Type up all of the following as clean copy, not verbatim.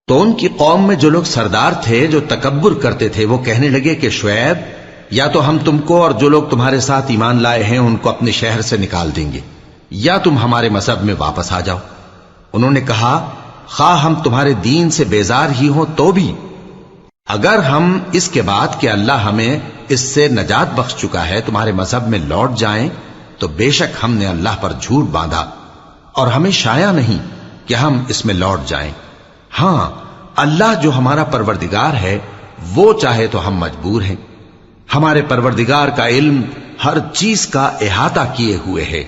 تو ان کی قوم میں جو لوگ سردار تھے جو تکبر کرتے تھے وہ کہنے لگے کہ شعیب، یا تو ہم تم کو اور جو لوگ تمہارے ساتھ ایمان لائے ہیں ان کو اپنے شہر سے نکال دیں گے، یا تم ہمارے مذہب میں واپس آ جاؤ۔ انہوں نے کہا خواہ ہم تمہارے دین سے بیزار ہی ہوں تو بھی، اگر ہم اس کے بعد کہ اللہ ہمیں اس سے نجات بخش چکا ہے تمہارے مذہب میں لوٹ جائیں تو بے شک ہم نے اللہ پر جھوٹ باندھا اور ہمیں شایع نہیں کہ ہم اس میں لوٹ جائیں۔ ہاں، اللہ جو ہمارا پروردگار ہے وہ چاہے تو ہم مجبور ہیں، ہمارے پروردگار کا علم ہر چیز کا احاطہ کیے ہوئے ہے،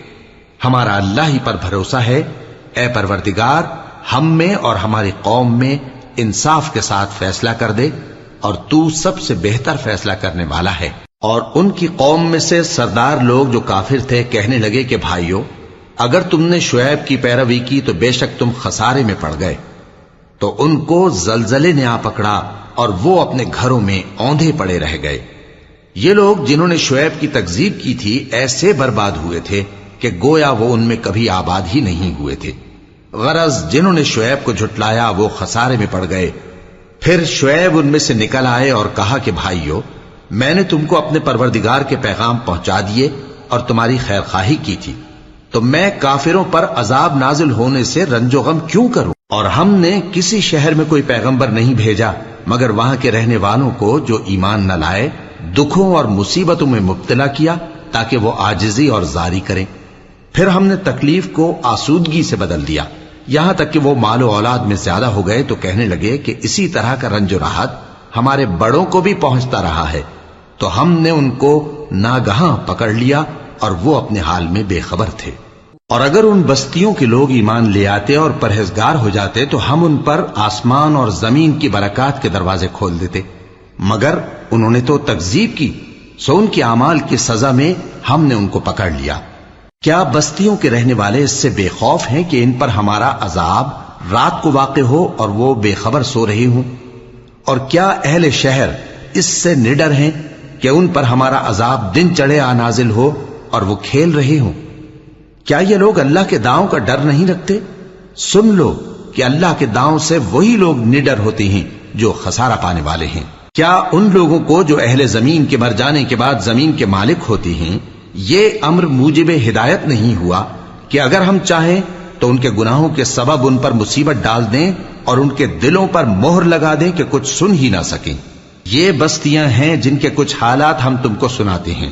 ہمارا اللہ ہی پر بھروسہ ہے۔ اے پروردگار، ہم میں اور ہماری قوم میں انصاف کے ساتھ فیصلہ کر دے، اور تو سب سے بہتر فیصلہ کرنے والا ہے۔ اور ان کی قوم میں سے سردار لوگ جو کافر تھے کہنے لگے کہ بھائیو، اگر تم نے شعیب کی پیروی کی تو بے شک تم خسارے میں پڑ گئے۔ تو ان کو زلزلے نے آ پکڑا اور وہ اپنے گھروں میں اوندھے پڑے رہ گئے۔ یہ لوگ جنہوں نے شعیب کی تکذیب کی تھی ایسے برباد ہوئے تھے کہ گویا وہ ان میں کبھی آباد ہی نہیں ہوئے تھے۔ غرض جنہوں نے شعیب کو جھٹلایا وہ خسارے میں پڑ گئے۔ پھر شعیب ان میں سے نکل آئے اور کہا کہ بھائیو، میں نے تم کو اپنے پروردگار کے پیغام پہنچا دیے اور تمہاری خیر خواہی کی تھی، تو میں کافروں پر عذاب نازل ہونے سے رنج و غم کیوں کروں؟ اور ہم نے کسی شہر میں کوئی پیغمبر نہیں بھیجا مگر وہاں کے رہنے والوں کو جو ایمان نہ لائے دکھوں اور مصیبتوں میں مبتلا کیا تاکہ وہ عاجزی اور زاری کریں۔ پھر ہم نے تکلیف کو آسودگی سے بدل دیا، یہاں تک کہ وہ مال و اولاد میں زیادہ ہو گئے تو کہنے لگے کہ اسی طرح کا رنج و راحت ہمارے بڑوں کو بھی پہنچتا رہا ہے، تو ہم نے ان کو ناگہاں پکڑ لیا اور وہ اپنے حال میں بے خبر تھے۔ اور اگر ان بستیوں کے لوگ ایمان لے آتے اور پرہیزگار ہو جاتے تو ہم ان پر آسمان اور زمین کی برکات کے دروازے کھول دیتے، مگر انہوں نے تو تکذیب کی، سو ان کے اعمال کی سزا میں ہم نے ان کو پکڑ لیا۔ کیا بستیوں کے رہنے والے اس سے بے خوف ہیں کہ ان پر ہمارا عذاب رات کو واقع ہو اور وہ بے خبر سو رہے ہوں؟ اور کیا اہل شہر اس سے نڈر ہیں کہ ان پر ہمارا عذاب دن چڑھے آ نازل ہو اور وہ کھیل رہے ہوں؟ کیا یہ لوگ اللہ کے داؤں کا ڈر نہیں رکھتے؟ سن لو کہ اللہ کے داؤں سے وہی لوگ نڈر ہوتے ہیں جو خسارہ پانے والے ہیں۔ کیا ان لوگوں کو جو اہل زمین کے مر جانے کے بعد زمین کے مالک ہوتے ہیں یہ امر موجب ہدایت نہیں ہوا کہ اگر ہم چاہیں تو ان کے گناہوں کے سبب ان پر مصیبت ڈال دیں اور ان کے دلوں پر مہر لگا دیں کہ کچھ سن ہی نہ سکیں؟ یہ بستیاں ہیں جن کے کچھ حالات ہم تم کو سناتے ہیں،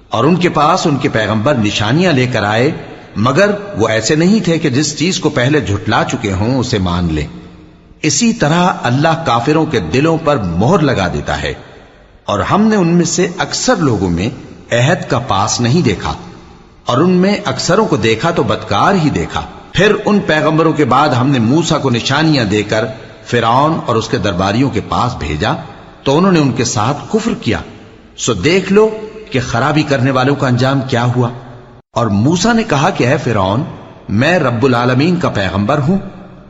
اور ان کے پاس ان کے پیغمبر نشانیاں لے کر آئے، مگر وہ ایسے نہیں تھے کہ جس چیز کو پہلے جھٹلا چکے ہوں اسے مان لیں۔ اسی طرح اللہ کافروں کے دلوں پر مہر لگا دیتا ہے، اور ہم نے ان میں سے اکثر لوگوں میں عہد کا پاس نہیں دیکھا، اور ان میں اکثروں کو دیکھا تو بدکار ہی دیکھا۔ پھر ان پیغمبروں کے بعد ہم نے موسیٰ کو نشانیاں دے کر فرعون اور اس کے درباریوں کے پاس بھیجا تو انہوں نے ان کے ساتھ کفر کیا، سو دیکھ لو کہ خرابی کرنے والوں کا انجام کیا ہوا۔ اور موسیٰ نے کہا کہ اے فرعون، میں رب العالمین کا پیغمبر ہوں،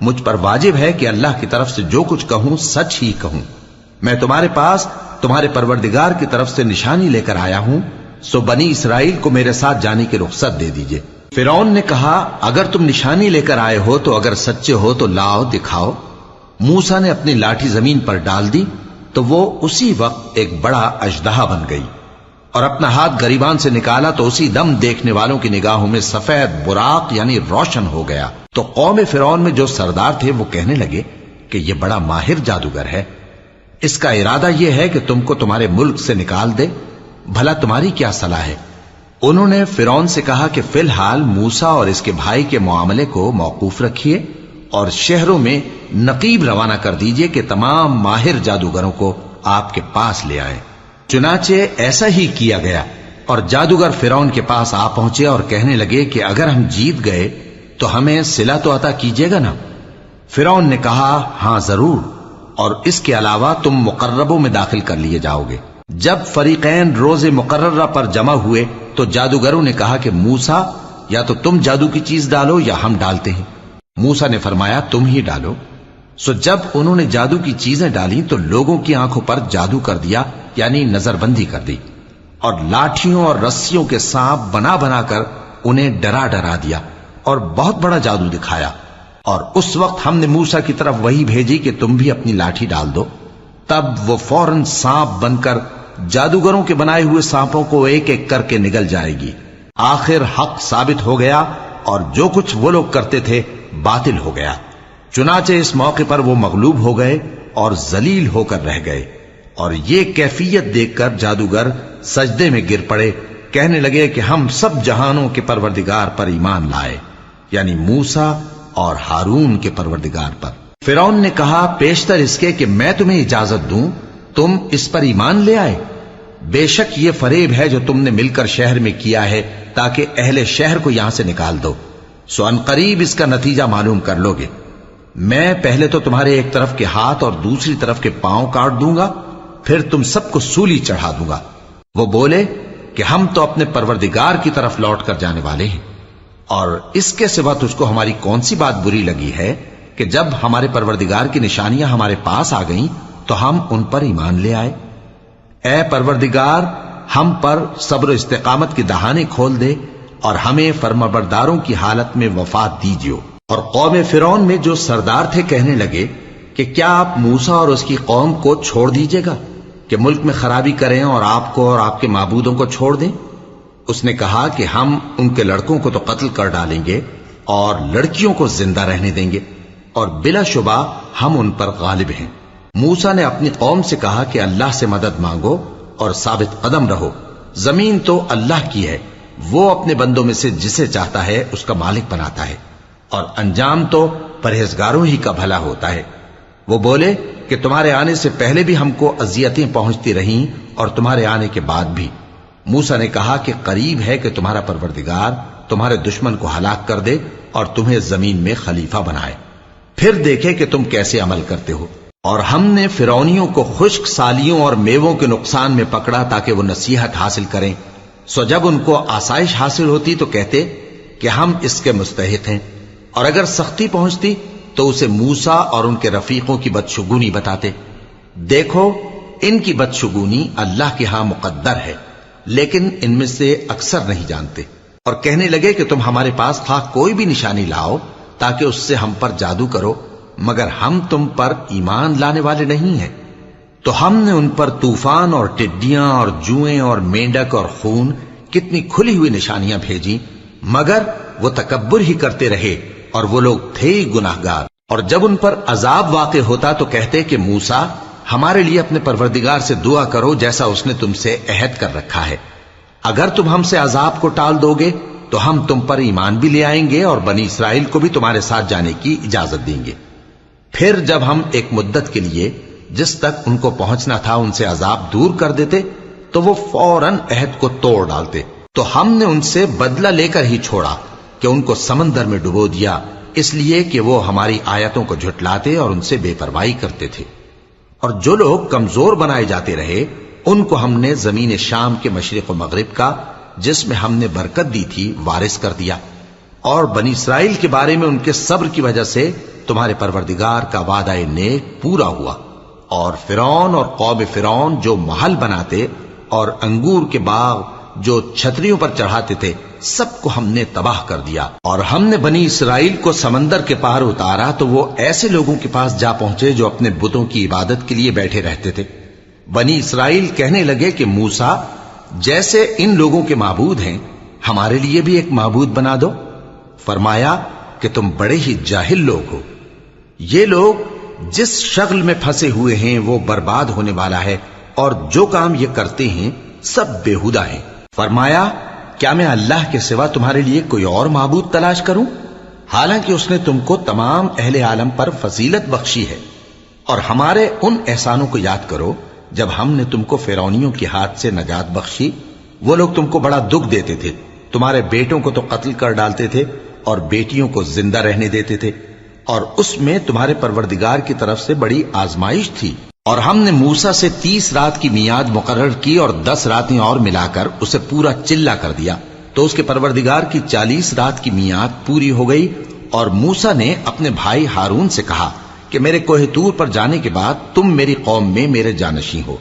مجھ پر واجب ہے کہ اللہ کی طرف سے جو کچھ کہوں سچ ہی کہوں۔ میں تمہارے پاس تمہارے پروردگار کی طرف سے نشانی لے کر آیا ہوں، سو بنی اسرائیل کو میرے ساتھ جانے کی رخصت دے دیجئے۔ فرعون نے کہا اگر تم نشانی لے کر آئے ہو تو اگر سچے ہو تو لاؤ دکھاؤ۔ موسیٰ نے اپنی لاٹھی زمین پر ڈال دی تو وہ اسی وقت ایک بڑا اژدہا بن گئی، اور اپنا ہاتھ گریبان سے نکالا تو اسی دم دیکھنے والوں کی نگاہوں میں سفید براق یعنی روشن ہو گیا۔ تو قوم فرعون میں جو سردار تھے وہ کہنے لگے کہ یہ بڑا ماہر جادوگر ہے، اس کا ارادہ یہ ہے کہ تم کو تمہارے ملک سے نکال دے، بھلا تمہاری کیا صلاح ہے؟ انہوں نے فرعون سے کہا کہ فی الحال موسیٰ اور اس کے بھائی کے معاملے کو موقوف رکھیے اور شہروں میں نقیب روانہ کر دیجئے کہ تمام ماہر جادوگروں کو آپ کے پاس لے آئیں۔ چنانچہ ایسا ہی کیا گیا، اور جادوگر فرعون کے پاس آ پہنچے اور کہنے لگے کہ اگر ہم جیت گئے تو ہمیں صلہ تو عطا کیجیے گا نا؟ فرعون نے کہا ہاں ضرور، اور اس کے علاوہ تم مقربوں میں داخل کر لیے جاؤ گے۔ جب فریقین روز مقررہ پر جمع ہوئے تو جادوگروں نے کہا کہ موسیٰ یا تو تم جادو کی چیز ڈالو یا ہم ڈالتے ہیں۔ موسیٰ نے فرمایا تم ہی ڈالو۔ سو جب انہوں نے جادو کی چیزیں ڈالی تو لوگوں کی آنکھوں پر جادو کر دیا، یعنی نظر بندی کر دی، اور لاٹھیوں اور رسیوں کے سانپ بنا بنا کر انہیں ڈرا ڈرا دیا اور بہت بڑا جادو دکھایا، اور اس وقت ہم نے موسیٰ کی طرف وحی بھیجی کہ تم بھی اپنی لاٹھی ڈال دو، تب وہ فوراً سانپ بن کر جادوگروں کے بنائے ہوئے سانپوں کو ایک ایک کر کے نگل جائے گی۔ آخر حق ثابت ہو گیا اور جو کچھ وہ لوگ کرتے تھے باطل ہو گیا۔ چنانچہ اس موقع پر وہ مغلوب ہو گئے اور ذلیل ہو کر رہ گئے، اور یہ کیفیت دیکھ کر جادوگر سجدے میں گر پڑے، کہنے لگے کہ ہم سب جہانوں کے پروردگار پر ایمان لائے، یعنی موسیٰ اور ہارون کے پروردگار پر۔ فرعون نے کہا پیشتر اس کے کہ میں تمہیں اجازت دوں تم اس پر ایمان لے آئے؟ بے شک یہ فریب ہے جو تم نے مل کر شہر میں کیا ہے تاکہ اہل شہر کو یہاں سے نکال دو، سو ان قریب اس کا نتیجہ معلوم کر لو گے۔ میں پہلے تو تمہارے ایک طرف کے ہاتھ اور دوسری طرف کے پاؤں کاٹ دوں گا، پھر تم سب کو سولی چڑھا دوں گا۔ وہ بولے کہ ہم تو اپنے پروردگار کی طرف لوٹ کر جانے والے ہیں، اور اس کے سوا تجھ کو ہماری کون سی بات بری لگی ہے کہ جب ہمارے پروردگار کی نشانیاں ہمارے پاس آ گئیں تو ہم ان پر ایمان لے آئے؟ اے پروردگار، ہم پر صبر و استقامت کی دہانے کھول دے اور ہمیں فرمانبرداروں کی حالت میں وفات دیجیو۔ اور قوم فرعون میں جو سردار تھے کہنے لگے کہ کیا آپ موسیٰ اور اس کی قوم کو چھوڑ دیجیے گا کہ ملک میں خرابی کریں اور آپ کو اور آپ کے معبودوں کو چھوڑ دیں؟ اس نے کہا کہ ہم ان کے لڑکوں کو تو قتل کر ڈالیں گے اور لڑکیوں کو زندہ رہنے دیں گے، اور بلا شبہ ہم ان پر غالب ہیں۔ موسیٰ نے اپنی قوم سے کہا کہ اللہ سے مدد مانگو اور ثابت قدم رہو، زمین تو اللہ کی ہے، وہ اپنے بندوں میں سے جسے چاہتا ہے اس کا مالک بناتا ہے، اور انجام تو پرہیزگاروں ہی کا بھلا ہوتا ہے۔ وہ بولے کہ تمہارے آنے سے پہلے بھی ہم کو اذیتیں پہنچتی رہیں اور تمہارے آنے کے بعد بھی۔ موسیٰ نے کہا کہ قریب ہے کہ تمہارا پروردگار تمہارے دشمن کو ہلاک کر دے اور تمہیں زمین میں خلیفہ بنائے، پھر دیکھے کہ تم کیسے عمل کرتے ہو۔ اور ہم نے فرعونیوں کو خشک سالیوں اور میووں کے نقصان میں پکڑا تاکہ وہ نصیحت حاصل کریں، سو جب ان کو آسائش حاصل ہوتی تو کہتے کہ ہم اس کے مستحق ہیں، اور اگر سختی پہنچتی تو اسے موسیٰ اور ان کے رفیقوں کی بدشگونی بتاتے۔ دیکھو ان کی بدشگونی اللہ کے ہاں مقدر ہے، لیکن ان میں سے اکثر نہیں جانتے۔ اور کہنے لگے کہ تم ہمارے پاس خواہ کوئی بھی نشانی لاؤ تاکہ اس سے ہم پر جادو کرو، مگر ہم تم پر ایمان لانے والے نہیں ہیں۔ تو ہم نے ان پر طوفان اور ٹڈیاں اور جوئیں اور مینڈک اور خون کتنی کھلی ہوئی نشانیاں بھیجی، مگر وہ تکبر ہی کرتے رہے اور وہ لوگ تھے ہی گناہگار۔ اور جب ان پر عذاب واقع ہوتا تو کہتے کہ موسیٰ ہمارے لیے اپنے پروردگار سے دعا کرو جیسا اس نے تم سے عہد کر رکھا ہے، اگر تم ہم سے عذاب کو ٹال دو گے تو ہم تم پر ایمان بھی لے آئیں گے اور بنی اسرائیل کو بھی تمہارے ساتھ جانے کی اجازت دیں گے۔ پھر جب ہم ایک مدت کے لیے جس تک ان کو پہنچنا تھا ان سے عذاب دور کر دیتے تو وہ فوراً عہد کو توڑ ڈالتے، تو ہم نے ان سے بدلہ لے کر ہی چھوڑا کہ ان کو سمندر میں ڈبو دیا، اس لیے کہ وہ ہماری آیتوں کو جھٹلاتے اور ان سے بے پرواہی کرتے تھے۔ اور جو لوگ کمزور بنائے جاتے رہے ان کو ہم نے زمین شام کے مشرق و مغرب کا جس میں ہم نے برکت دی تھی وارث کر دیا، اور بنی اسرائیل کے بارے میں ان کے صبر کی وجہ سے تمہارے پروردگار کا وعدہ نیک پورا ہوا۔ اور فرعون اور قوم فرعون جو محل بناتے اور انگور کے باغ جو چھتریوں پر چڑھاتے تھے سب کو ہم نے تباہ کر دیا۔ اور ہم نے بنی اسرائیل کو سمندر کے پار اتارا تو وہ ایسے لوگوں کے پاس جا پہنچے جو اپنے بتوں کی عبادت کے لیے بیٹھے رہتے تھے۔ بنی اسرائیل کہنے لگے کہ موسیٰ جیسے ان لوگوں کے معبود ہیں ہمارے لیے بھی ایک معبود بنا دو۔ فرمایا کہ تم بڑے ہی جاہل لوگ ہو، یہ لوگ جس شغل میں پھنسے ہوئے ہیں وہ برباد ہونے والا ہے، اور جو کام یہ کرتے ہیں سب بےہودہ ہیں۔ فرمایا کیا میں اللہ کے سوا تمہارے لیے کوئی اور معبود تلاش کروں، حالانکہ اس نے تم کو تمام اہل عالم پر فضیلت بخشی ہے۔ اور ہمارے ان احسانوں کو یاد کرو جب ہم نے تم کو فرعونیوں کے ہاتھ سے نجات بخشی، وہ لوگ تم کو بڑا دکھ دیتے تھے، تمہارے بیٹوں کو تو قتل کر ڈالتے تھے اور بیٹیوں کو زندہ رہنے دیتے تھے، اور اس میں تمہارے پروردگار کی طرف سے بڑی آزمائش تھی۔ اور ہم نے موسیٰ سے 30 رات کی میعاد مقرر کی اور 10 راتیں اور ملا کر اسے پورا چلہ کر دیا، تو اس کے پروردگار کی 40 رات کی میعاد پوری ہو گئی۔ اور موسیٰ نے اپنے بھائی ہارون سے کہا کہ میرے کوہ طور پر جانے کے بعد تم میری قوم میں میرے جانشین ہو،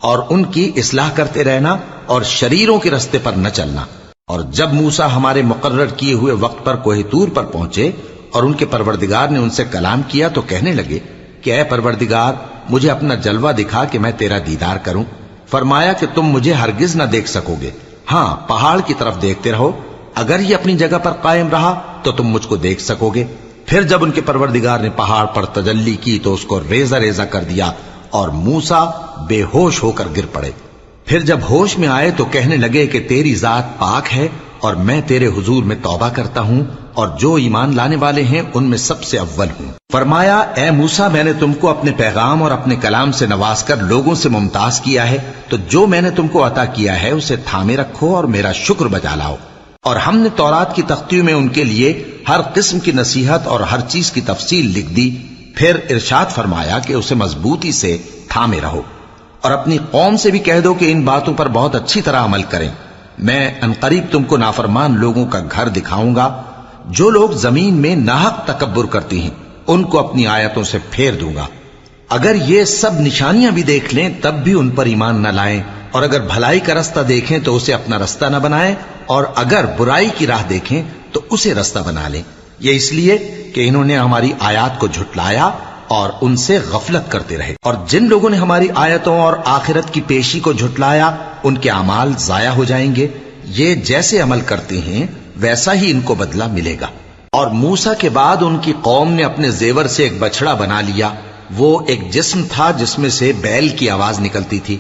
اور ان کی اصلاح کرتے رہنا اور شریروں کے رستے پر نہ چلنا۔ اور جب موسیٰ ہمارے مقرر کیے ہوئے وقت پر کوہ طور پر پہنچے اور ان کے پروردگار نے ان سے کلام کیا تو کہنے لگے کہ اے پروردگار مجھے اپنا جلوہ دکھا کہ میں تیرا دیدار کروں۔ فرمایا کہ تم مجھے ہرگز نہ دیکھ سکو گے، ہاں پہاڑ کی طرف دیکھتے رہو، اگر یہ اپنی جگہ پر قائم رہا تو تم مجھ کو دیکھ سکو گے۔ پھر جب ان کے پروردگار نے پہاڑ پر تجلی کی تو اس کو ریزہ ریزہ کر دیا اور موسیٰ بے ہوش ہو کر گر پڑے۔ پھر جب ہوش میں آئے تو کہنے لگے کہ تیری ذات پاک ہے اور میں تیرے حضور میں توبہ کرتا ہوں اور جو ایمان لانے والے ہیں ان میں سب سے اول ہوں۔ فرمایا اے موسیٰ میں نے تم کو اپنے پیغام اور اپنے کلام سے نواز کر لوگوں سے ممتاز کیا ہے، تو جو میں نے تم کو عطا کیا ہے اسے تھامے رکھو اور میرا شکر بجا لاؤ۔ اور ہم نے تورات کی تختیوں میں ان کے لیے ہر قسم کی نصیحت اور ہر چیز کی تفصیل لکھ دی۔ پھر ارشاد فرمایا کہ اسے مضبوطی سے تھامے رہو اور اپنی قوم سے بھی کہہ دو کہ ان باتوں پر بہت اچھی طرح عمل کریں۔ میں انقریب تم کو نافرمان لوگوں کا گھر دکھاؤں گا، جو لوگ زمین میں ناحق تکبر کرتی ہیں ان کو اپنی آیتوں سے پھیر دوں گا۔ اگر یہ سب نشانیاں بھی دیکھ لیں تب بھی ان پر ایمان نہ لائیں، اور اگر بھلائی کا رستہ دیکھیں تو اسے اپنا رستہ نہ بنائیں، اور اگر برائی کی راہ دیکھیں تو اسے رستہ بنا لیں۔ یہ اس لیے کہ انہوں نے ہماری آیات کو جھٹلایا اور ان سے غفلت کرتے رہے، اور جن لوگوں نے ہماری آیتوں اور آخرت کی پیشی کو جھٹلایا ان کے اعمال ضائع ہو جائیں گے۔ یہ جیسے عمل کرتے ہیں ویسا ہی ان کو بدلہ ملے گا۔ اور موسیٰ کے بعد ان کی قوم نے اپنے زیور سے ایک بچڑا بنا لیا، وہ ایک جسم تھا جس میں سے بیل کی آواز نکلتی تھی۔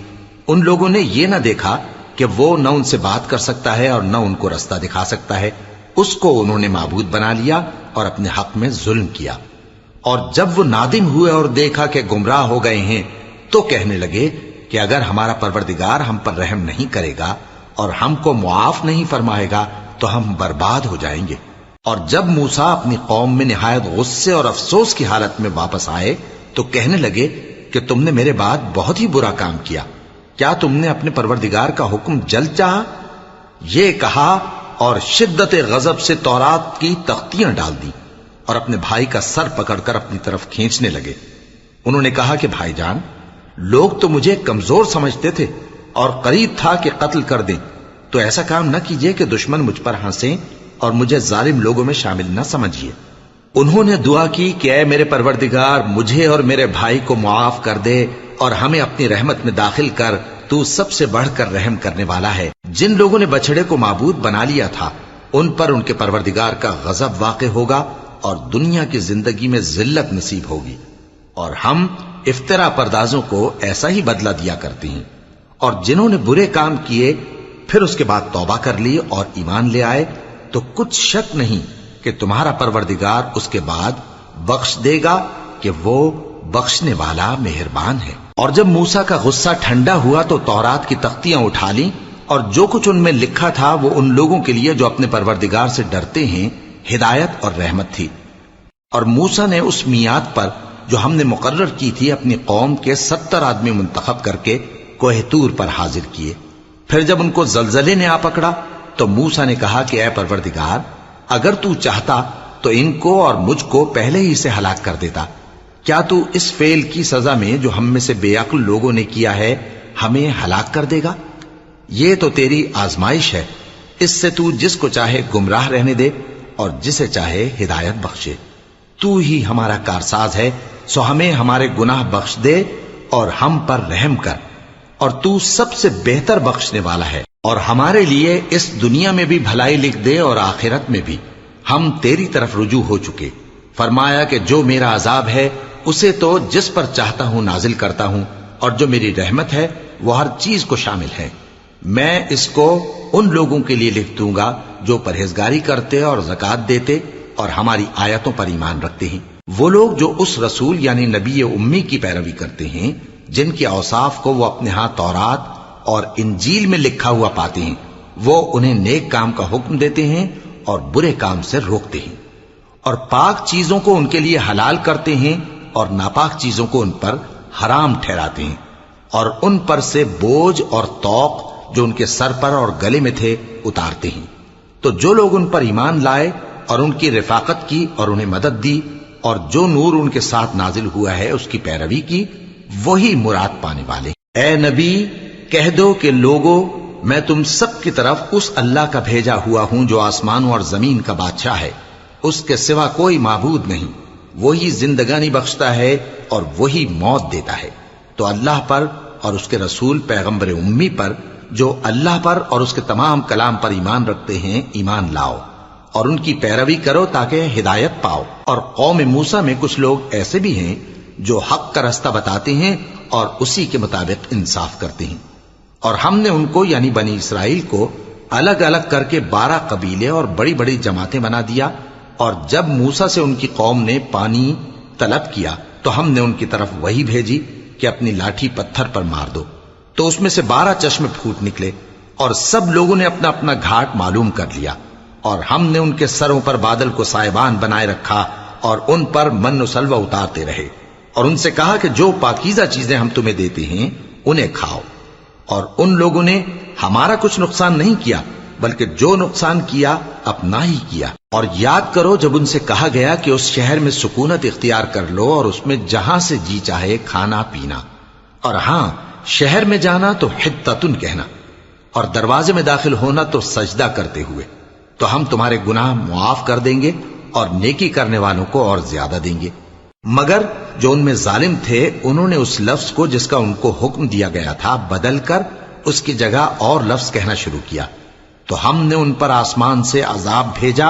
ان لوگوں نے یہ نہ دیکھا کہ وہ نہ ان سے بات کر سکتا ہے اور نہ ان کو رستہ دکھا سکتا ہے، اس کو انہوں نے معبود بنا لیا اور اپنے حق میں ظلم کیا۔ اور جب وہ نادم ہوئے اور دیکھا کہ گمراہ ہو گئے ہیں تو کہنے لگے کہ اگر ہمارا پروردگار ہم پر رحم نہیں کرے گا اور ہم کو معاف نہیں فرمائے گا تو ہم برباد ہو جائیں گے۔ اور جب موسیٰ اپنی قوم میں نہایت غصے اور افسوس کی حالت میں واپس آئے تو کہنے لگے کہ تم نے میرے بعد بہت ہی برا کام کیا، کیا تم نے اپنے پروردگار کا حکم جلد چاہا؟ یہ کہا اور شدت غضب سے تورات کی تختیاں ڈال دی اور اپنے بھائی کا سر پکڑ کر اپنی طرف کھینچنے لگے۔ انہوں نے کہا کہ بھائی جان، لوگ تو مجھے کمزور سمجھتے تھے اور قریب تھا کہ قتل کر دیں، تو ایسا کام نہ کیجیے کہ دشمن مجھ پر ہنسیں اور مجھے ظالم لوگوں میں شامل نہ سمجھیے۔ انہوں نے دعا کی کہ اے میرے پروردگار مجھے اور میرے بھائی کو معاف کر دے اور ہمیں اپنی رحمت میں داخل کر، تو سب سے بڑھ کر رحم کرنے والا ہے۔ جن لوگوں نے بچڑے کو معبود بنا لیا تھا ان پر ان کے پروردگار کا غضب واقع ہوگا اور دنیا کی زندگی میں ذلت نصیب ہوگی، اور ہم افترا پردازوں کو ایسا ہی بدلہ دیا کرتے ہیں۔ اور جنہوں نے برے کام کیے پھر اس کے بعد توبہ کر لی اور ایمان لے آئے تو کچھ شک نہیں کہ تمہارا پروردگار اس کے بعد بخش دے گا کہ وہ بخشنے والا مہربان ہے۔ اور جب موسیٰ کا غصہ ٹھنڈا ہوا تو تورات کی تختیاں اٹھا لیں، اور جو کچھ ان میں لکھا تھا وہ ان لوگوں کے لیے جو اپنے پروردگار سے ڈرتے ہیں ہدایت اور رحمت تھی۔ اور موسیٰ نے اس میعاد پر جو ہم نے مقرر کی تھی اپنی قوم کے 70 آدمی منتخب کر کے کوہ طور پر حاضر کیے۔ پھر جب ان کو زلزلے نے آ پکڑا تو موسیٰ نے کہا کہ اے پروردگار اگر تو چاہتا تو ان کو اور مجھ کو پہلے ہی سے ہلاک کر دیتا، کیا تو اس فعل کی سزا میں جو ہم میں سے بے عقل لوگوں نے کیا ہے ہمیں ہلاک کر دے گا؟ یہ تو تیری آزمائش ہے، اس سے تو جس کو چاہے گمراہ رہنے دے اور جسے چاہے ہدایت بخشے۔ تو ہی ہمارا کارساز ہے، سو ہمیں ہمارے گناہ بخش دے اور ہم پر رحم کر، اور تو سب سے بہتر بخشنے والا ہے، اور ہمارے لیے اس دنیا میں بھی بھلائی لکھ دے اور آخرت میں بھی، ہم تیری طرف رجوع ہو چکے۔ فرمایا کہ جو میرا عذاب ہے اسے تو جس پر چاہتا ہوں نازل کرتا ہوں، اور جو میری رحمت ہے وہ ہر چیز کو شامل ہے۔ میں اس کو ان لوگوں کے لیے لکھ دوں گا جو پرہیزگاری کرتے اور زکوٰۃ دیتے اور ہماری آیتوں پر ایمان رکھتے ہیں، وہ لوگ جو اس رسول یعنی نبی امی کی پیروی کرتے ہیں جن کے اوصاف کو وہ اپنے ہاں تورات اور انجیل میں لکھا ہوا پاتے ہیں، وہ انہیں نیک کام کا حکم دیتے ہیں اور برے کام سے روکتے ہیں، اور پاک چیزوں کو ان کے لیے حلال کرتے ہیں اور ناپاک چیزوں کو ان پر حرام ٹھہراتے ہیں، اور ان پر سے بوجھ اور طوق جو ان کے سر پر اور گلے میں تھے اتارتے ہیں۔ تو جو لوگ ان پر ایمان لائے اور ان کی رفاقت کی اور انہیں مدد دی اور جو نور ان کے ساتھ نازل ہوا ہے اس کی پیروی کی، وہی مراد پانے والے۔ اے نبی کہہ دو کہ لوگوں میں تم سب کی طرف اس اللہ کا بھیجا ہوا ہوں جو آسمانوں اور زمین کا بادشاہ ہے، اس کے سوا کوئی معبود نہیں، وہی زندگانی بخشتا ہے اور وہی موت دیتا ہے۔ تو اللہ پر اور اس کے رسول پیغمبر امی پر، جو اللہ پر اور اس کے تمام کلام پر ایمان رکھتے ہیں، ایمان لاؤ اور ان کی پیروی کرو تاکہ ہدایت پاؤ۔ اور قوم موسیٰ میں کچھ لوگ ایسے بھی ہیں جو حق کا رستہ بتاتے ہیں اور اسی کے مطابق انصاف کرتے ہیں۔ اور ہم نے ان کو یعنی بنی اسرائیل کو الگ الگ کر کے 12 قبیلے اور بڑی بڑی جماعتیں بنا دیا، اور جب موسیٰ سے ان کی قوم نے پانی طلب کیا تو ہم نے ان کی طرف وہی بھیجی کہ اپنی لاٹھی پتھر پر مار دو، تو اس میں سے 12 چشمے پھوٹ نکلے، اور سب لوگوں نے اپنا اپنا گھاٹ معلوم کر لیا۔ اور ہم نے ان کے سروں پر بادل کو سائبان بنائے رکھا اور ان پر من و سلوہ اتارتے رہے، اور ان سے کہا کہ جو پاکیزہ چیزیں ہم تمہیں دیتے ہیں انہیں کھاؤ۔ اور ان لوگوں نے ہمارا کچھ نقصان نہیں کیا، بلکہ جو نقصان کیا اپنا ہی کیا۔ اور یاد کرو جب ان سے کہا گیا کہ اس شہر میں سکونت اختیار کر لو اور اس میں جہاں سے جی چاہے کھانا پینا، اور ہاں شہر میں جانا تو حتتن کہنا، اور دروازے میں داخل ہونا تو سجدہ کرتے ہوئے، تو ہم تمہارے گناہ معاف کر دیں گے اور نیکی کرنے والوں کو اور زیادہ دیں گے۔ مگر جو ان میں ظالم تھے انہوں نے اس لفظ کو جس کا ان کو حکم دیا گیا تھا بدل کر اس کی جگہ اور لفظ کہنا شروع کیا، تو ہم نے ان پر آسمان سے عذاب بھیجا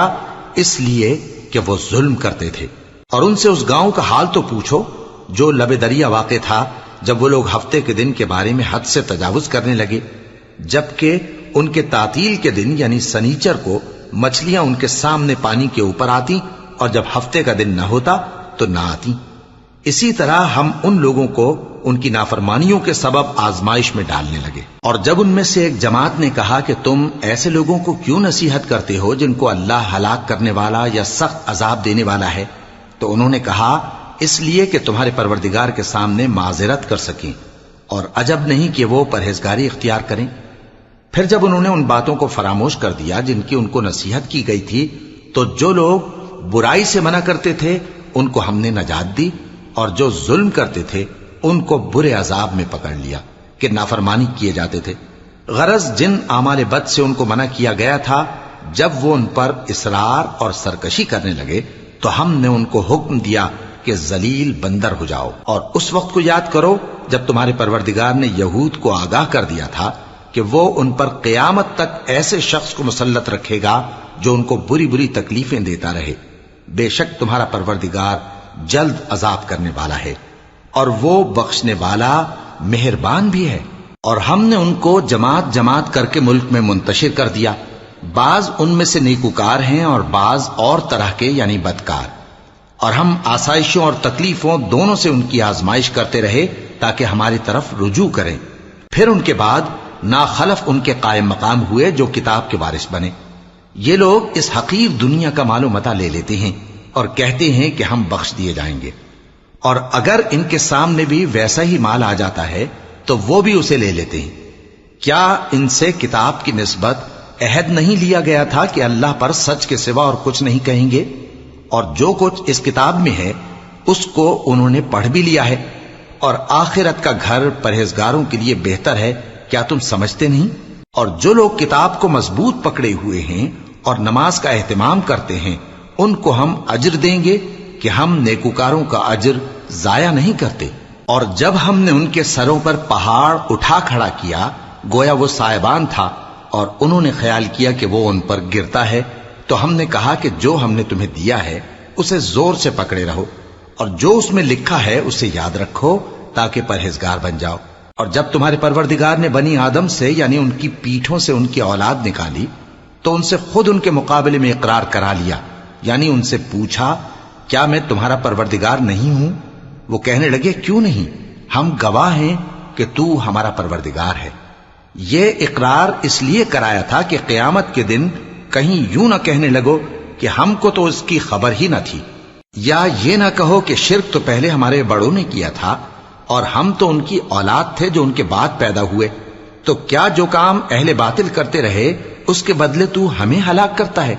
اس لیے کہ وہ ظلم کرتے تھے۔ اور ان سے اس گاؤں کا حال تو پوچھو جو لب دریا واقع تھا، جب وہ لوگ ہفتے کے دن کے بارے میں حد سے تجاوز کرنے لگے، جبکہ ان کے تعطیل کے دن یعنی سنیچر کو مچھلیاں ان کے سامنے پانی کے اوپر آتی، اور جب ہفتے کا دن نہ ہوتا تو نہ آتی۔ اسی طرح ہم ان لوگوں کو ان کی نافرمانیوں کے سبب آزمائش میں ڈالنے لگے۔ اور جب ان میں سے ایک جماعت نے کہا کہ تم ایسے لوگوں کو کیوں نصیحت کرتے ہو جن کو اللہ ہلاک کرنے والا یا سخت عذاب دینے والا ہے، تو انہوں نے کہا اس لیے کہ تمہارے پروردگار کے سامنے معذرت کر سکیں، اور عجب نہیں کہ وہ پرہیزگاری اختیار کریں۔ پھر جب انہوں نے ان باتوں کو فراموش کر دیا جن کی ان کو نصیحت کی گئی تھی، تو جو لوگ برائی سے منع کرتے تھے ان کو ہم نے نجات دی، اور جو ظلم کرتے تھے ان کو برے عذاب میں پکڑ لیا کہ نافرمانی کیے جاتے تھے۔ غرض جن اعمال بد سے ان کو منع کیا گیا تھا، جب وہ ان پر اصرار اور سرکشی کرنے لگے تو ہم نے ان کو حکم دیا کہ ذلیل بندر ہو جاؤ۔ اور اس وقت کو یاد کرو جب تمہارے پروردگار نے یہود کو آگاہ کر دیا تھا کہ وہ ان پر قیامت تک ایسے شخص کو مسلط رکھے گا جو ان کو بری بری تکلیفیں دیتا رہے۔ بے شک تمہارا پروردگار جلد عذاب کرنے والا ہے، اور وہ بخشنے والا مہربان بھی ہے۔ اور ہم نے ان کو جماعت جماعت کر کے ملک میں منتشر کر دیا، بعض ان میں سے نیکوکار ہیں اور بعض اور طرح کے یعنی بدکار۔ اور ہم آسائشوں اور تکلیفوں دونوں سے ان کی آزمائش کرتے رہے تاکہ ہماری طرف رجوع کریں۔ پھر ان کے بعد ناخلف ان کے قائم مقام ہوئے جو کتاب کے وارث بنے۔ یہ لوگ اس حقیر دنیا کا مال و متاع لے لیتے ہیں اور کہتے ہیں کہ ہم بخش دیے جائیں گے، اور اگر ان کے سامنے بھی ویسا ہی مال آ جاتا ہے تو وہ بھی اسے لے لیتے ہیں۔ کیا ان سے کتاب کی نسبت عہد نہیں لیا گیا تھا کہ اللہ پر سچ کے سوا اور کچھ نہیں کہیں گے؟ اور جو کچھ اس کتاب میں ہے اس کو انہوں نے پڑھ بھی لیا ہے، اور آخرت کا گھر پرہیزگاروں کے لیے بہتر ہے، کیا تم سمجھتے نہیں؟ اور جو لوگ کتاب کو مضبوط پکڑے ہوئے ہیں اور نماز کا اہتمام کرتے ہیں ان کو ہم اجر دیں گے کہ ہم نیکوکاروں کا اجر ضائع نہیں کرتے۔ اور جب ہم نے ان کے سروں پر پہاڑ اٹھا کھڑا کیا گویا وہ سائبان تھا، اور انہوں نے خیال کیا کہ وہ ان پر گرتا ہے، تو ہم نے کہا کہ جو ہم نے تمہیں دیا ہے اسے زور سے پکڑے رہو، اور جو اس میں لکھا ہے اسے یاد رکھو تاکہ پرہیزگار بن جاؤ۔ اور جب تمہارے پروردگار نے بنی آدم سے یعنی ان کی پیٹھوں سے ان کی اولاد نکالی تو ان سے خود ان کے مقابلے میں اقرار کرا لیا، یعنی ان سے پوچھا کیا میں تمہارا پروردگار نہیں ہوں؟ وہ کہنے لگے کیوں نہیں، ہم گواہ ہیں کہ تو ہمارا پروردگار ہے۔ یہ اقرار اس لیے کرایا تھا کہ قیامت کے دن کہیں یوں نہ کہنے لگو کہ ہم کو تو اس کی خبر ہی نہ تھی، یا یہ نہ کہو کہ شرک تو پہلے ہمارے بڑوں نے کیا تھا اور ہم تو ان کی اولاد تھے جو ان کے بعد پیدا ہوئے، تو کیا جو کام اہل باطل کرتے رہے اس کے بدلے تو ہمیں ہلاک کرتا ہے؟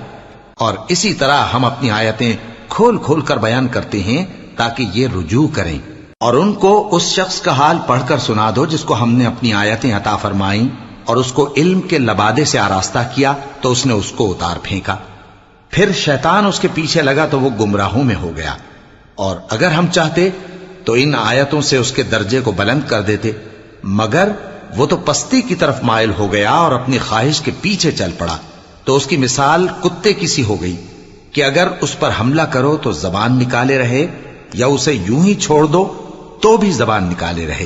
اور اسی طرح ہم اپنی آیتیں کھول کھول کر بیان کرتے ہیں تاکہ یہ رجوع کریں۔ اور ان کو اس شخص کا حال پڑھ کر سنا دو جس کو ہم نے اپنی آیتیں عطا فرمائیں اور اس کو علم کے لبادے سے آراستہ کیا تو اس نے اس کو اتار پھینکا۔ پھر شیطان اس کے پیچھے لگا تو وہ گمراہوں میں ہو گیا، اور اگر ہم چاہتے تو ان آیتوں سے اس کے درجے کو بلند کر دیتے، مگر وہ تو پستی کی طرف مائل ہو گیا اور اپنی خواہش کے پیچھے چل پڑا، تو اس کی مثال کتے کی سی ہو گئی کہ اگر اس پر حملہ کرو تو زبان نکالے رہے، یا اسے یوں ہی چھوڑ دو تو بھی زبان نکالے رہے۔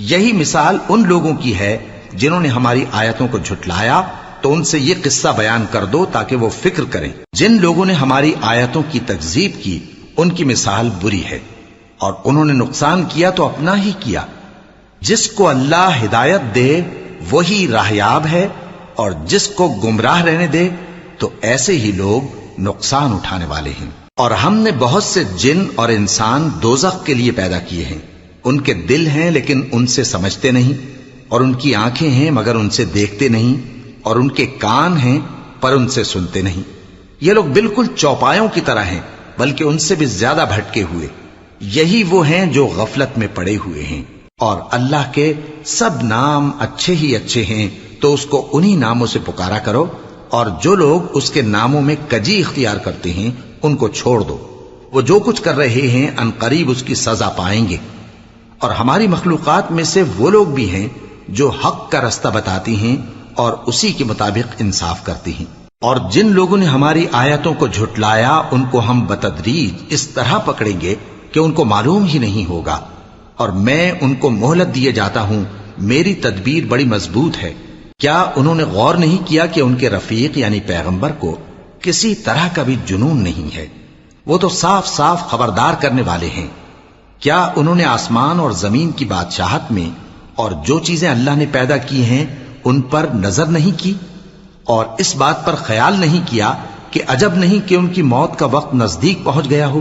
یہی مثال ان لوگوں کی ہے جنہوں نے ہماری آیتوں کو جھٹلایا، تو ان سے یہ قصہ بیان کر دو تاکہ وہ فکر کریں۔ جن لوگوں نے ہماری آیتوں کی تکذیب کی ان کی مثال بری ہے، اور انہوں نے نقصان کیا تو اپنا ہی کیا۔ جس کو اللہ ہدایت دے وہی راہیاب ہے، اور جس کو گمراہ رہنے دے تو ایسے ہی لوگ نقصان اٹھانے والے ہیں۔ اور ہم نے بہت سے جن اور انسان دوزخ کے لیے پیدا کیے ہیں، ان کے دل ہیں لیکن ان سے سمجھتے نہیں، اور ان کی آنکھیں ہیں مگر ان سے دیکھتے نہیں، اور ان کے کان ہیں پر ان سے سنتے نہیں۔ یہ لوگ بالکل چوپایوں کی طرح ہیں، بلکہ ان سے بھی زیادہ بھٹکے ہوئے۔ یہی وہ ہیں جو غفلت میں پڑے ہوئے ہیں۔ اور اللہ کے سب نام اچھے ہی اچھے ہیں، تو اس کو انہی ناموں سے پکارا کرو، اور جو لوگ اس کے ناموں میں کجی اختیار کرتے ہیں ان کو چھوڑ دو۔ وہ جو کچھ کر رہے ہیں عنقریب اس کی سزا پائیں گے۔ اور ہماری مخلوقات میں سے وہ لوگ بھی ہیں جو حق کا رستہ بتاتی ہیں اور اسی کے مطابق انصاف کرتی ہیں۔ اور جن لوگوں نے ہماری آیتوں کو جھٹلایا ان کو ہم بتدریج اس طرح پکڑیں گے کہ ان کو معلوم ہی نہیں ہوگا، اور میں ان کو مہلت دیے جاتا ہوں، میری تدبیر بڑی مضبوط ہے۔ کیا انہوں نے غور نہیں کیا کہ ان کے رفیق یعنی پیغمبر کو کسی طرح کا بھی جنون نہیں ہے؟ وہ تو صاف صاف خبردار کرنے والے ہیں۔ کیا انہوں نے آسمان اور زمین کی بادشاہت میں اور جو چیزیں اللہ نے پیدا کی ہیں ان پر نظر نہیں کی، اور اس بات پر خیال نہیں کیا کہ عجب نہیں کہ ان کی موت کا وقت نزدیک پہنچ گیا ہو؟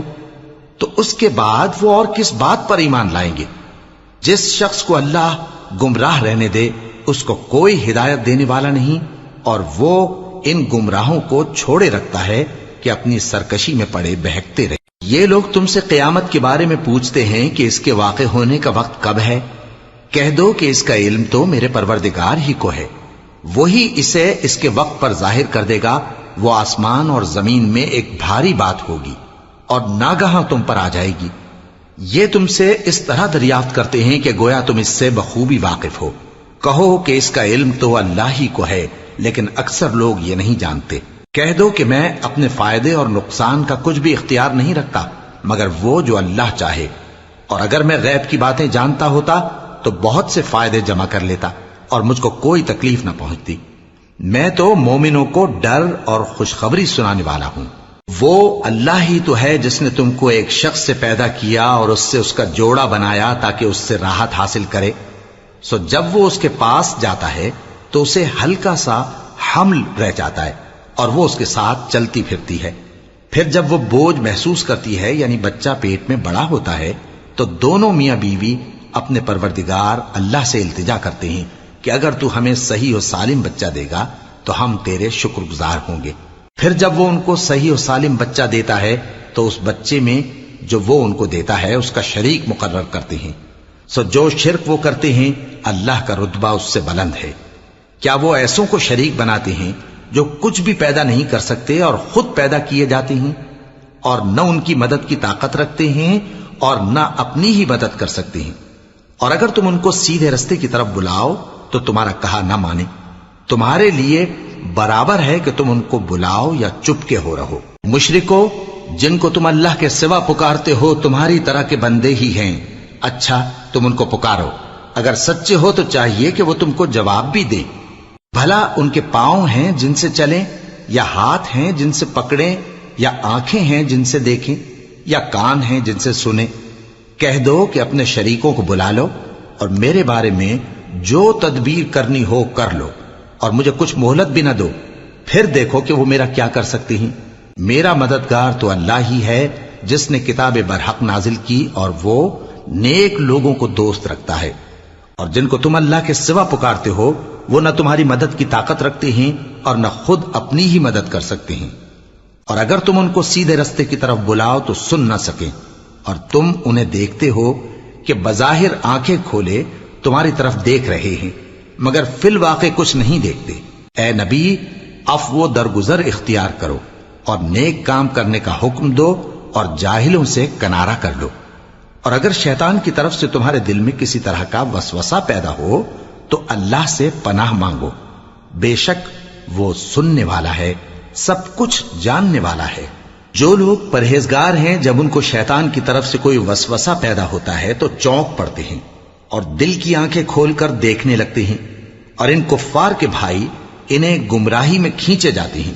تو اس کے بعد وہ اور کس بات پر ایمان لائیں گے؟ جس شخص کو اللہ گمراہ رہنے دے اس کو کوئی ہدایت دینے والا نہیں، اور وہ ان گمراہوں کو چھوڑے رکھتا ہے کہ اپنی سرکشی میں پڑے بہکتے رہے۔ یہ لوگ تم سے قیامت کے بارے میں پوچھتے ہیں کہ اس کے واقع ہونے کا وقت کب ہے؟ کہہ دو کہ اس کا علم تو میرے پروردگار ہی کو ہے، وہی اسے اس کے وقت پر ظاہر کر دے گا۔ وہ آسمان اور زمین میں ایک بھاری بات ہوگی اور ناگہاں تم پر آ جائے گی۔ یہ تم سے اس طرح دریافت کرتے ہیں کہ گویا تم اس سے بخوبی واقف ہو۔ کہو کہ اس کا علم تو اللہ ہی کو ہے، لیکن اکثر لوگ یہ نہیں جانتے۔ کہہ دو کہ میں اپنے فائدے اور نقصان کا کچھ بھی اختیار نہیں رکھتا مگر وہ جو اللہ چاہے، اور اگر میں غیب کی باتیں جانتا ہوتا تو بہت سے فائدے جمع کر لیتا اور مجھ کو کوئی تکلیف نہ پہنچتی۔ میں تو مومنوں کو ڈر اور خوشخبری سنانے والا ہوں۔ وہ اللہ ہی تو ہے جس نے تم کو ایک شخص سے پیدا کیا اور اس سے اس کا جوڑا بنایا تاکہ اس سے راحت حاصل کرے۔ سو جب وہ اس کے پاس جاتا ہے تو اسے ہلکا سا حمل رہ جاتا ہے اور وہ اس کے ساتھ چلتی پھرتی ہے۔ پھر جب وہ بوجھ محسوس کرتی ہے یعنی بچہ پیٹ میں بڑا ہوتا ہے تو دونوں میاں بیوی اپنے پروردگار اللہ سے التجا کرتے ہیں کہ اگر تو ہمیں صحیح و سالم بچہ دے گا تو ہم تیرے شکر گزار ہوں گے۔ پھر جب وہ ان کو صحیح و سالم بچہ دیتا ہے تو اس بچے میں جو وہ ان کو دیتا ہے اس کا شریک مقرر کرتے ہیں۔ سو جو شرک وہ کرتے ہیں اللہ کا رتبہ اس سے بلند ہے۔ کیا وہ ایسوں کو شریک بناتے ہیں جو کچھ بھی پیدا نہیں کر سکتے اور خود پیدا کیے جاتے ہیں، اور نہ ان کی مدد کی طاقت رکھتے ہیں اور نہ اپنی ہی مدد کر سکتے ہیں؟ اور اگر تم ان کو سیدھے رستے کی طرف بلاؤ تو تمہارا کہا نہ مانے، تمہارے لیے برابر ہے کہ تم ان کو بلاؤ یا چپ کے ہو رہو۔ مشرکو، جن کو تم اللہ کے سوا پکارتے ہو تمہاری طرح کے بندے ہی ہیں، اچھا تم ان کو پکارو، اگر سچے ہو تو چاہیے کہ وہ تم کو جواب بھی دیں۔ بھلا ان کے پاؤں ہیں جن سے چلیں، یا ہاتھ ہیں جن سے پکڑیں، یا آنکھیں ہیں جن سے دیکھیں، یا کان ہیں جن سے سنیں؟ کہہ دو کہ اپنے شریکوں کو بلا لو اور میرے بارے میں جو تدبیر کرنی ہو کر لو، اور مجھے کچھ مہلت بھی نہ دو، پھر دیکھو کہ وہ میرا کیا کر سکتے ہیں۔ میرا مددگار تو اللہ ہی ہے جس نے کتاب برحق نازل کی، اور وہ نیک لوگوں کو دوست رکھتا ہے۔ اور جن کو تم اللہ کے سوا پکارتے ہو وہ نہ تمہاری مدد کی طاقت رکھتے ہیں اور نہ خود اپنی ہی مدد کر سکتے ہیں، اور اگر تم ان کو سیدھے رستے کی طرف بلاؤ تو سن نہ سکیں، اور تم انہیں دیکھتے ہو کہ بظاہر آنکھیں کھولے تمہاری طرف دیکھ رہے ہیں مگر فی الواقع کچھ نہیں دیکھتے۔ اے نبی، عفو و درگزر اختیار کرو اور نیک کام کرنے کا حکم دو اور جاہلوں سے کنارہ کر لو۔ اور اگر شیطان کی طرف سے تمہارے دل میں کسی طرح کا وسوسہ پیدا ہو تو اللہ سے پناہ مانگو، بے شک وہ سننے والا ہے، سب کچھ جاننے والا ہے۔ جو لوگ پرہیزگار ہیں جب ان کو شیطان کی طرف سے کوئی وسوسہ پیدا ہوتا ہے تو چونک پڑتے ہیں اور دل کی آنکھیں کھول کر دیکھنے لگتے ہیں، اور ان کفار کے بھائی انہیں گمراہی میں کھینچے جاتے ہیں،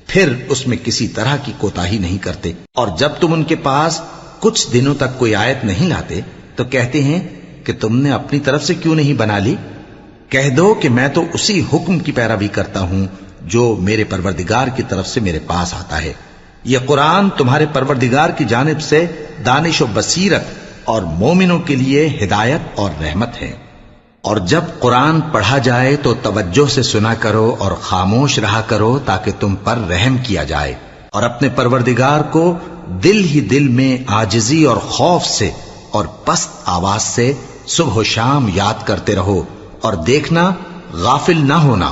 پھر اس میں کسی طرح کی کوتاہی نہیں کرتے۔ اور جب تم ان کے پاس کچھ دنوں تک کوئی آیت نہیں لاتے تو کہتے ہیں کہ تم نے اپنی طرف سے کیوں نہیں بنا لی؟ کہہ دو کہ میں تو اسی حکم کی پیروی کرتا ہوں جو میرے پروردگار کی طرف سے میرے پاس آتا ہے۔ یہ قرآن تمہارے پروردگار کی جانب سے دانش و بصیرت اور مومنوں کے لیے ہدایت اور رحمت ہے۔ اور جب قرآن پڑھا جائے تو توجہ سے سنا کرو اور خاموش رہا کرو تاکہ تم پر رحم کیا جائے، اور اپنے پروردگار کو دل ہی دل میں عاجزی اور خوف سے اور پست آواز سے صبح و شام یاد کرتے رہو، اور دیکھنا غافل نہ ہونا۔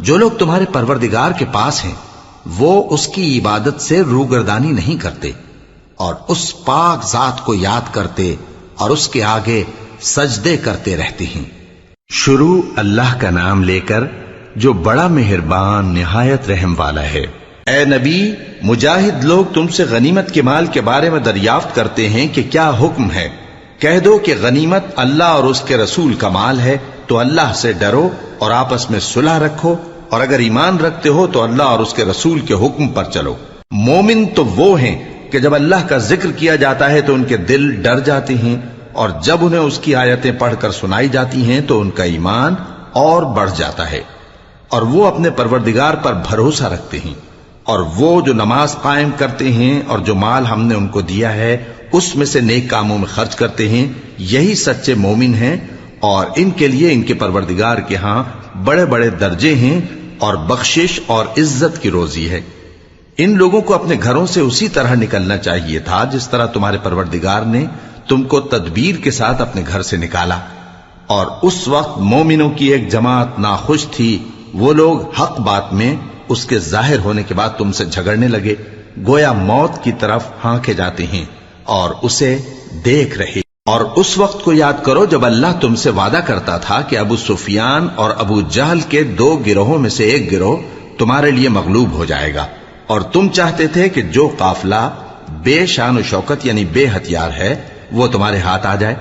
جو لوگ تمہارے پروردگار کے پاس ہیں وہ اس کی عبادت سے روگردانی نہیں کرتے اور اس پاک ذات کو یاد کرتے اور اس کے آگے سجدے کرتے رہتے ہیں۔ شروع اللہ کا نام لے کر جو بڑا مہربان نہایت رحم والا ہے۔ اے نبی، مجاہد لوگ تم سے غنیمت کے مال کے بارے میں دریافت کرتے ہیں کہ کیا حکم ہے۔ کہہ دو کہ غنیمت اللہ اور اس کے رسول کا مال ہے، تو اللہ سے ڈرو اور آپس میں صلح رکھو، اور اگر ایمان رکھتے ہو تو اللہ اور اس کے رسول کے حکم پر چلو۔ مومن تو وہ ہیں کہ جب اللہ کا ذکر کیا جاتا ہے تو ان کے دل ڈر جاتے ہیں، اور جب انہیں اس کی آیتیں پڑھ کر سنائی جاتی ہیں تو ان کا ایمان اور بڑھ جاتا ہے، اور وہ اپنے پروردگار پر بھروسہ رکھتے ہیں، اور وہ جو نماز قائم کرتے ہیں اور جو مال ہم نے ان کو دیا ہے اس میں سے نیک کاموں میں خرچ کرتے ہیں، یہی سچے مومن ہیں، اور ان کے لیے ان کے پروردگار کے ہاں بڑے بڑے درجے ہیں اور بخشش اور عزت کی روزی ہے۔ ان لوگوں کو اپنے گھروں سے اسی طرح نکلنا چاہیے تھا جس طرح تمہارے پروردگار نے تم کو تدبیر کے ساتھ اپنے گھر سے نکالا، اور اس وقت مومنوں کی ایک جماعت ناخوش تھی، وہ لوگ حق بات میں اس کے ظاہر ہونے کے بعد تم سے جھگڑنے لگے، گویا موت کی طرف ہانکے جاتے ہیں اور اسے دیکھ رہے۔ اور اس وقت کو یاد کرو جب اللہ تم سے وعدہ کرتا تھا کہ ابو سفیان اور ابو جہل کے 2 گروہوں میں سے ایک گروہ تمہارے لیے مغلوب ہو جائے گا، اور تم چاہتے تھے کہ جو قافلہ بے شان و شوکت یعنی بے ہتھیار ہے وہ تمہارے ہاتھ آ جائے،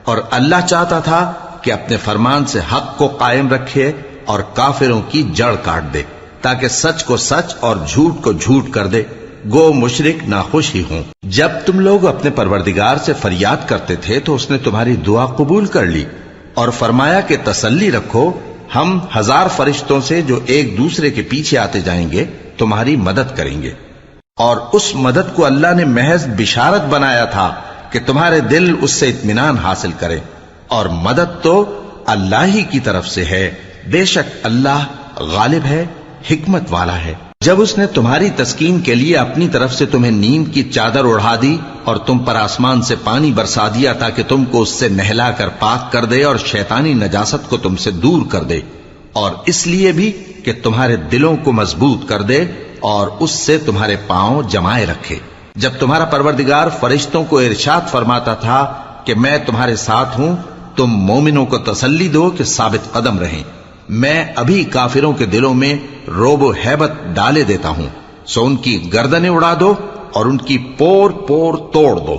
اور اللہ چاہتا تھا کہ اپنے فرمان سے حق کو قائم رکھے اور کافروں کی جڑ کاٹ دے، تاکہ سچ کو سچ اور جھوٹ کو جھوٹ کر دے، گو مشرک ناخوش ہی ہوں۔ جب تم لوگ اپنے پروردگار سے فریاد کرتے تھے تو اس نے تمہاری دعا قبول کر لی اور فرمایا کہ تسلی رکھو، ہم 1000 فرشتوں سے جو ایک دوسرے کے پیچھے آتے جائیں گے تمہاری مدد کریں گے۔ اور اس مدد کو اللہ نے محض بشارت بنایا تھا کہ تمہارے دل اس سے اطمینان حاصل کرے، اور مدد تو اللہ ہی کی طرف سے ہے، بے شک اللہ غالب ہے، حکمت والا ہے۔ جب اس نے تمہاری تسکین کے لیے اپنی طرف سے تمہیں نیند کی چادر اڑھا دی اور تم پر آسمان سے پانی برسا دیا تاکہ تم کو اس سے نہلا کر پاک کر دے اور شیطانی نجاست کو تم سے دور کر دے، اور اس لیے بھی کہ تمہارے دلوں کو مضبوط کر دے اور اس سے تمہارے پاؤں جمائے رکھے۔ جب تمہارا پروردگار فرشتوں کو ارشاد فرماتا تھا کہ میں تمہارے ساتھ ہوں، تم مومنوں کو تسلی دو کہ ثابت قدم رہیں، میں ابھی کافروں کے دلوں میں روب و ہیبت ڈالے دیتا ہوں، سو ان کی گردنیں اڑا دو اور ان کی پور پور توڑ دو۔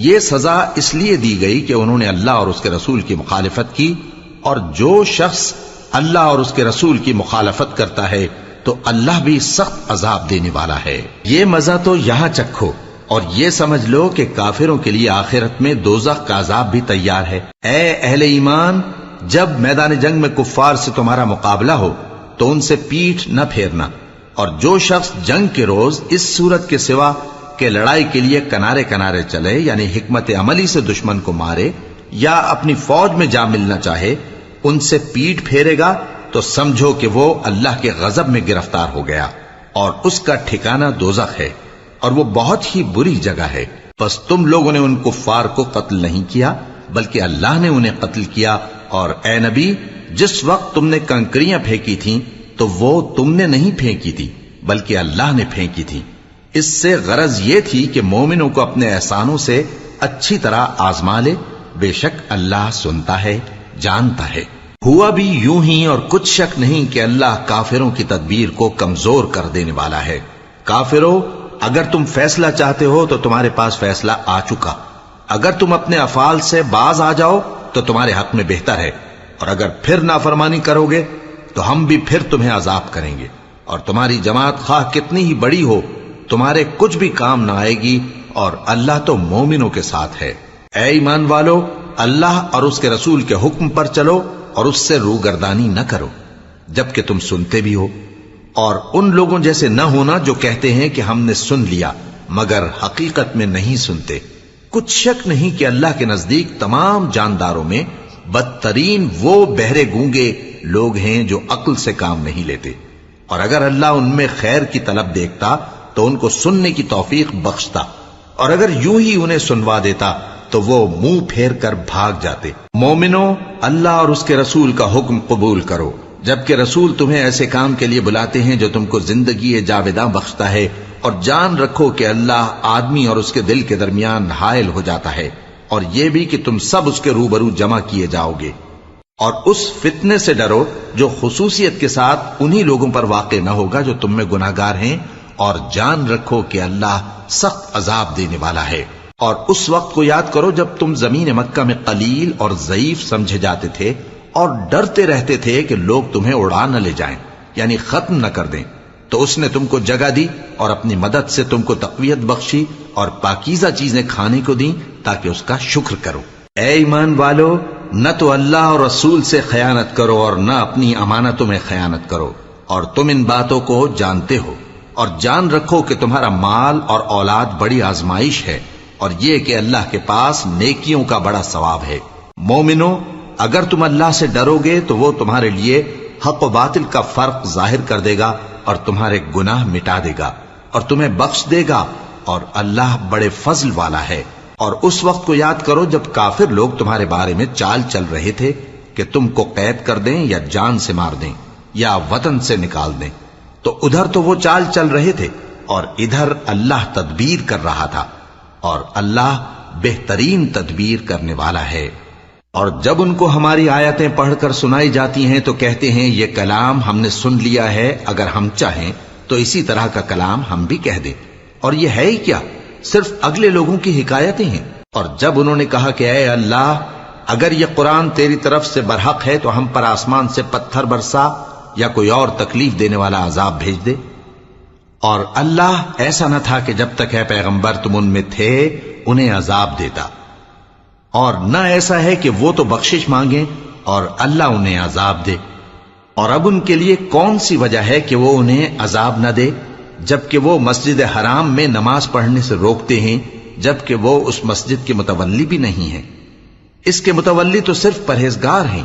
یہ سزا اس لیے دی گئی کہ انہوں نے اللہ اور اس کے رسول کی مخالفت کی، اور جو شخص اللہ اور اس کے رسول کی مخالفت کرتا ہے تو اللہ بھی سخت عذاب دینے والا ہے۔ یہ مزہ تو یہاں چکھو، اور یہ سمجھ لو کہ کافروں کے لیے آخرت میں دوزخ کا عذاب بھی تیار ہے۔ اے اہل ایمان، جب میدان جنگ میں کفار سے تمہارا مقابلہ ہو تو ان سے پیٹھ نہ پھیرنا، اور جو شخص جنگ کے روز اس صورت کے سوا کہ لڑائی کے لیے کنارے کنارے چلے یعنی حکمت عملی سے دشمن کو مارے یا اپنی فوج میں جا ملنا چاہے، ان سے پیٹھ پھیرے گا تو سمجھو کہ وہ اللہ کے غضب میں گرفتار ہو گیا، اور اس کا ٹھکانہ دوزخ ہے، اور وہ بہت ہی بری جگہ ہے۔ پس تم لوگوں نے ان کفار کو قتل نہیں کیا بلکہ اللہ نے انہیں قتل کیا، اور اے نبی، جس وقت تم نے کنکریاں پھینکی تھیں تو وہ تم نے نہیں پھینکی تھی بلکہ اللہ نے پھینکی تھی، اس سے غرض یہ تھی کہ مومنوں کو اپنے احسانوں سے اچھی طرح آزما لے، بے شک اللہ سنتا ہے، جانتا ہے۔ ہوا بھی یوں ہی، اور کچھ شک نہیں کہ اللہ کافروں کی تدبیر کو کمزور کر دینے والا ہے۔ کافروں، اگر تم فیصلہ چاہتے ہو تو تمہارے پاس فیصلہ آ چکا، اگر تم اپنے افعال سے باز آ جاؤ تو تمہارے حق میں بہتر ہے، اور اگر پھر نافرمانی کرو گے تو ہم بھی پھر تمہیں عذاب کریں گے، اور تمہاری جماعت خواہ کتنی ہی بڑی ہو تمہارے کچھ بھی کام نہ آئے گی، اور اللہ تو مومنوں کے ساتھ ہے۔ اے ایمان والو، اللہ اور اس کے رسول کے حکم پر چلو اور اس سے روگردانی نہ کرو جبکہ تم سنتے بھی ہو، اور ان لوگوں جیسے نہ ہونا جو کہتے ہیں کہ ہم نے سن لیا مگر حقیقت میں نہیں سنتے۔ کچھ شک نہیں کہ اللہ کے نزدیک تمام جانداروں میں بدترین وہ بہرے گونگے لوگ ہیں جو عقل سے کام نہیں لیتے، اور اگر اللہ ان میں خیر کی طلب دیکھتا تو ان کو سننے کی توفیق بخشتا، اور اگر یوں ہی انہیں سنوا دیتا تو وہ منہ پھیر کر بھاگ جاتے۔ مومنوں، اللہ اور اس کے رسول کا حکم قبول کرو، جبکہ رسول تمہیں ایسے کام کے لیے بلاتے ہیں جو تم کو زندگی جاوداں بخشتا ہے، اور جان رکھو کہ اللہ آدمی اور اس کے دل کے درمیان حائل ہو جاتا ہے، اور یہ بھی کہ تم سب اس کے روبرو جمع کیے جاؤ گے۔ اور اس فتنے سے ڈرو جو خصوصیت کے ساتھ انہی لوگوں پر واقع نہ ہوگا جو تم میں گناہگار ہیں، اور جان رکھو کہ اللہ سخت عذاب دینے والا ہے۔ اور اس وقت کو یاد کرو جب تم زمین مکہ میں قلیل اور ضعیف سمجھے جاتے تھے اور ڈرتے رہتے تھے کہ لوگ تمہیں اڑا نہ لے جائیں، یعنی ختم نہ کر دیں، تو اس نے تم کو جگہ دی اور اپنی مدد سے تم کو تقویت بخشی اور پاکیزہ چیزیں کھانے کو دیں تاکہ اس کا شکر کرو۔ اے ایمان والو، نہ تو اللہ اور رسول سے خیانت کرو اور نہ اپنی امانتوں میں خیانت کرو، اور تم ان باتوں کو جانتے ہو، اور جان رکھو کہ تمہارا مال اور اولاد بڑی آزمائش ہے، اور یہ کہ اللہ کے پاس نیکیوں کا بڑا ثواب ہے۔ مومنو، اگر تم اللہ سے ڈرو گے تو وہ تمہارے لیے حق و باطل کا فرق ظاہر کر دے گا اور تمہارے گناہ مٹا دے گا اور تمہیں بخش دے گا، اور اللہ بڑے فضل والا ہے۔ اور اس وقت کو یاد کرو جب کافر لوگ تمہارے بارے میں چال چل رہے تھے کہ تم کو قید کر دیں یا جان سے مار دیں یا وطن سے نکال دیں، تو ادھر تو وہ چال چل رہے تھے اور ادھر اللہ تدبیر کر رہا تھا، اور اللہ بہترین تدبیر کرنے والا ہے۔ اور جب ان کو ہماری آیتیں پڑھ کر سنائی جاتی ہیں تو کہتے ہیں یہ کلام ہم نے سن لیا ہے، اگر ہم چاہیں تو اسی طرح کا کلام ہم بھی کہہ دیں، اور یہ ہے ہی کیا، صرف اگلے لوگوں کی حکایتیں ہیں۔ اور جب انہوں نے کہا کہ اے اللہ، اگر یہ قرآن تیری طرف سے برحق ہے تو ہم پر آسمان سے پتھر برسا یا کوئی اور تکلیف دینے والا عذاب بھیج دے۔ اور اللہ ایسا نہ تھا کہ جب تک ہے پیغمبر تم ان میں تھے انہیں عذاب دیتا، اور نہ ایسا ہے کہ وہ تو بخشش مانگیں اور اللہ انہیں عذاب دے۔ اور اب ان کے لیے کون سی وجہ ہے کہ وہ انہیں عذاب نہ دے، جبکہ وہ مسجد حرام میں نماز پڑھنے سے روکتے ہیں، جبکہ وہ اس مسجد کے متولی بھی نہیں ہیں۔ اس کے متولی تو صرف پرہیزگار ہیں،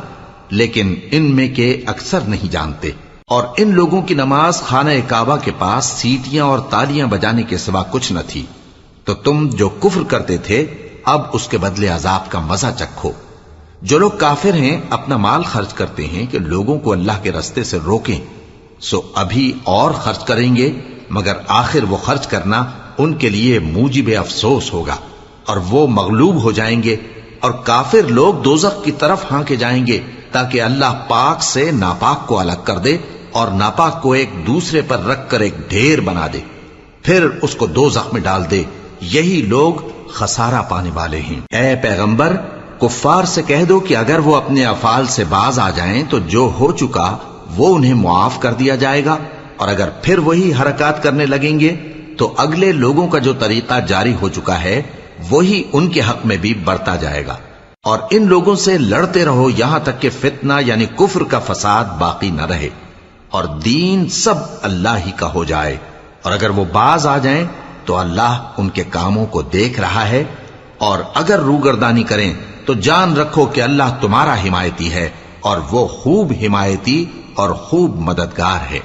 لیکن ان میں کے اکثر نہیں جانتے۔ اور ان لوگوں کی نماز خانہ کعبہ کے پاس سیٹیاں اور تالیاں بجانے کے سوا کچھ نہ تھی، تو تم جو کفر کرتے تھے اب اس کے بدلے عذاب کا مزہ چکھو۔ جو لوگ کافر ہیں اپنا مال خرچ کرتے ہیں کہ لوگوں کو اللہ کے رستے سے روکیں، سو ابھی اور خرچ کریں گے، مگر آخر وہ خرچ کرنا ان کے لیے موجب افسوس ہوگا، اور وہ مغلوب ہو جائیں گے، اور کافر لوگ دوزخ کی طرف ہانکے جائیں گے تاکہ اللہ پاک سے ناپاک کو الگ کر دے اور ناپاک کو ایک دوسرے پر رکھ کر ایک ڈھیر بنا دے، پھر اس کو دوزخ میں ڈال دے۔ یہی لوگ خسارہ پانے والے ہیں۔ اے پیغمبر، کفار سے کہہ دو کہ اگر وہ اپنے افعال سے باز آ جائیں تو جو ہو چکا وہ انہیں معاف کر دیا جائے گا، اور اگر پھر وہی حرکات کرنے لگیں گے تو اگلے لوگوں کا جو طریقہ جاری ہو چکا ہے وہی ان کے حق میں بھی برتا جائے گا۔ اور ان لوگوں سے لڑتے رہو یہاں تک کہ فتنہ یعنی کفر کا فساد باقی نہ رہے اور دین سب اللہ ہی کا ہو جائے، اور اگر وہ باز آ جائیں تو اللہ ان کے کاموں کو دیکھ رہا ہے، اور اگر روگردانی کریں تو جان رکھو کہ اللہ تمہارا حمایتی ہے، اور وہ خوب حمایتی اور خوب مددگار ہے۔